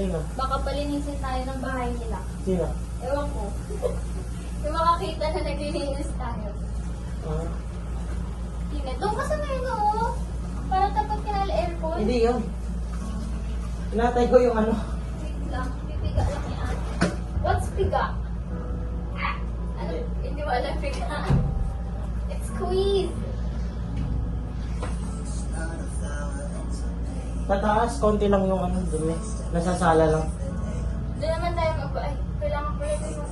Sino? Baka palinisin tayo ng bahay nila. Sino? Ewan ko. Yung makakita na naglilinis tayo. Ah. Ine, doon ka sa ngayon, oo. Para tapat ka na aircon. Hindi yun. Tinatay ko yung ano. Wait lang, pipiga lang yan. What's piga? Ano? Hindi mo alam piga. It's squeeze. Tataas, konti lang yung ano dumi. Nasasala lang. Doon naman tayo ay, kailangan ko rin yung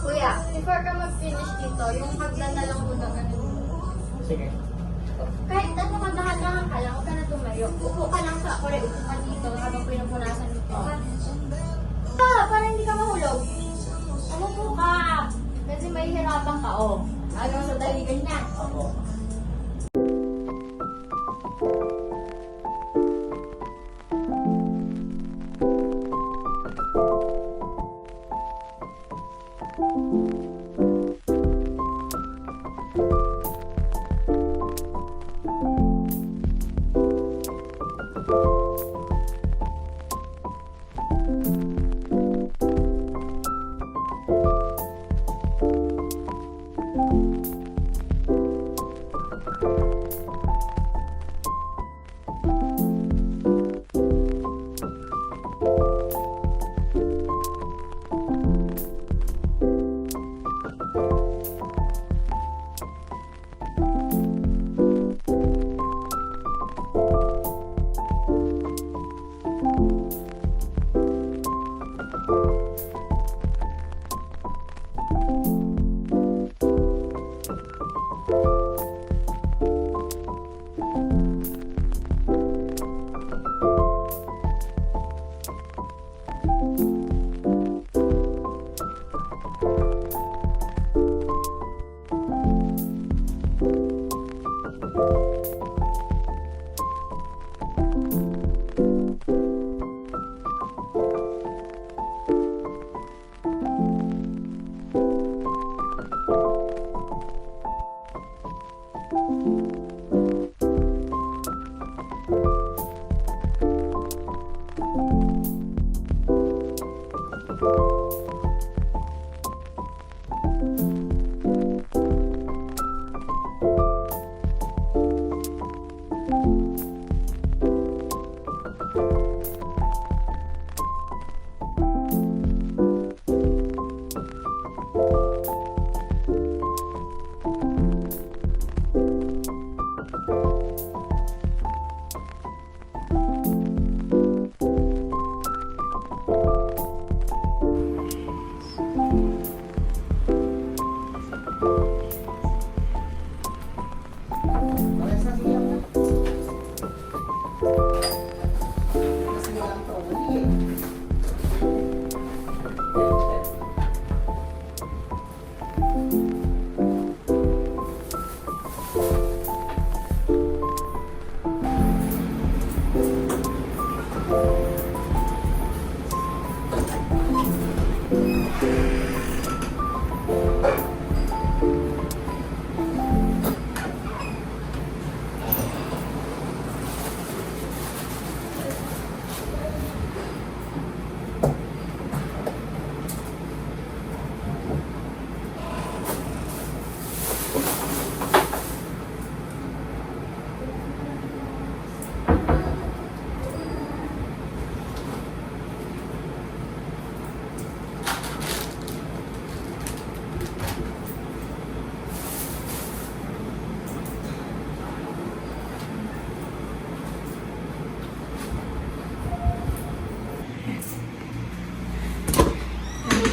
Kuya, before ka mag-finish dito, yung hagdan na lang muna ano. Sige. Kahit ano ka, dahan-dahan ka lang, huwag ka na tumayo. Upo ka lang sa, upo ka dito habang pinupunasan dito. Para hindi ka mahulog. Umupo ka. Kasi mahihirapan ka, oh. Ano sa dali ganyan. Ako.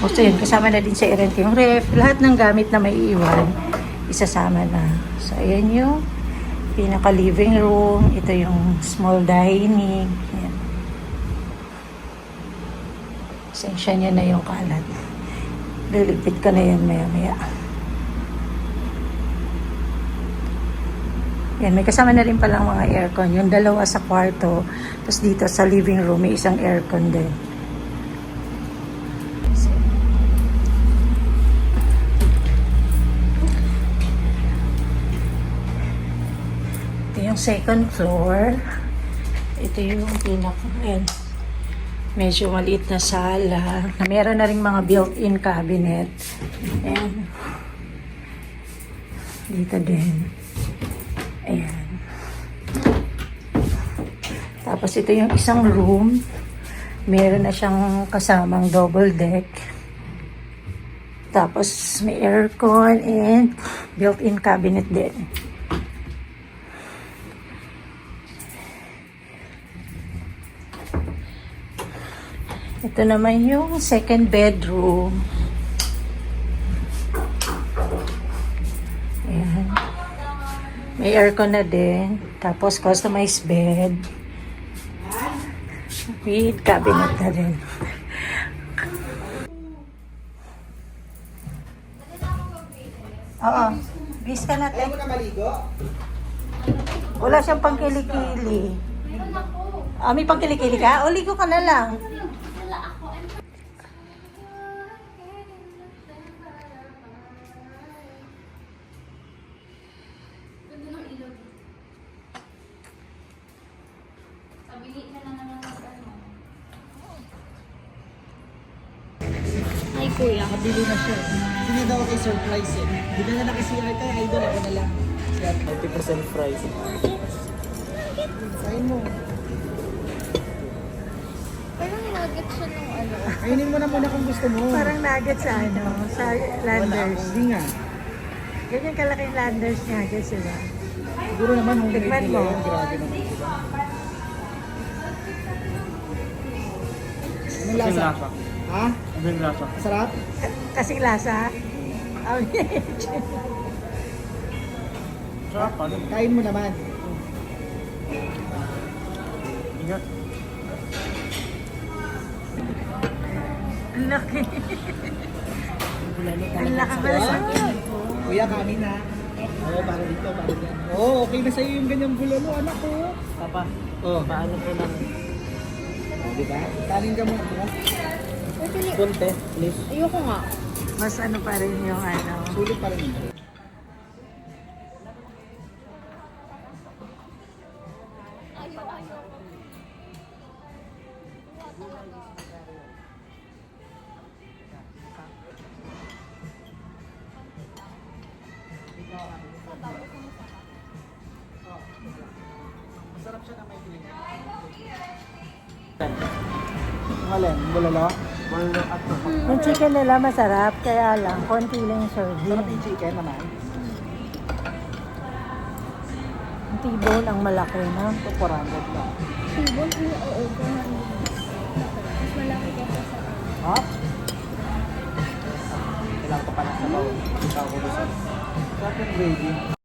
O so yun, kasama na din sa i-rent yung ref. Lahat ng gamit na may iiwan, isasama na. So ayan yung pinaka-living room. Ito yung small dining. Ayan. Sensya niya na yung kalat. Liligpit ka na yan maya-maya. Yan, may kasama na rin palang mga aircon. Yung dalawa sa kwarto, tapos dito sa living room, may isang aircon din. Ito yung second floor. Ito yung ayan. Medyo maliit na sala. Meron na rin mga built-in cabinet. Ayan. Dito din. Ayan. Tapos ito yung isang room. Meron na siyang kasamang double deck. Tapos may aircon and built-in cabinet din. Ito naman yung second bedroom. Ayan. May aircon na din. Tapos customized bed. With cabinet na din. Oo. Bis ka natin. Ayaw mo na maligo? Wala siyang pangkilikili. Meron ako. Ah, may pangkilikili ka? O, ligo ka na lang. Wala ako. Ganda ng ilog. Sabili ka na naman ng ano. Hi, kuya. Nabili na siya. Hindi niya daw ako surprise eh. Hindi na kasi kay idol ako na lang. 50% price. Kain mo. Parang nugget siya ng ano. Kainin mo na muna kung gusto mo. Parang nugget sa ano, sa Wala Landers. ako. Hindi nga. Ganyan kalaki yung Landers nuggets, diba? Siguro naman home Tikman review mo. yan. Grabe naman. Anong lasa? Ha? Abing lasa. Masarap? Kasing lasa. Sarap pa rin. Kain mo naman. Ingat. Ang laki. Ang laki pala sa akin. Kuya, kanin ha. Oo, para dito, para dyan. Oo, okay na sa'yo yung ganyang bulalo, anak ko. Papa, Oo. paano ko lang? Diba? Kanin ka muna. Diba? Kunti, please. Ayoko nga. Mas ano pa rin yung ano. Sulit pa rin. Masarap siya na may green. Ang alin? Bulalo? Wala at Yung chicken nila masarap, kaya lang, konti lang yung Sarap serving. yung chicken naman. Yung T-bone ang malaki, no? Ito 400 lang. Sibon? Oo, mas malaki kaysa sa Ha? Kailangan ko pa ng sabaw. Ikaw ko gusto. Sarap yung gravy.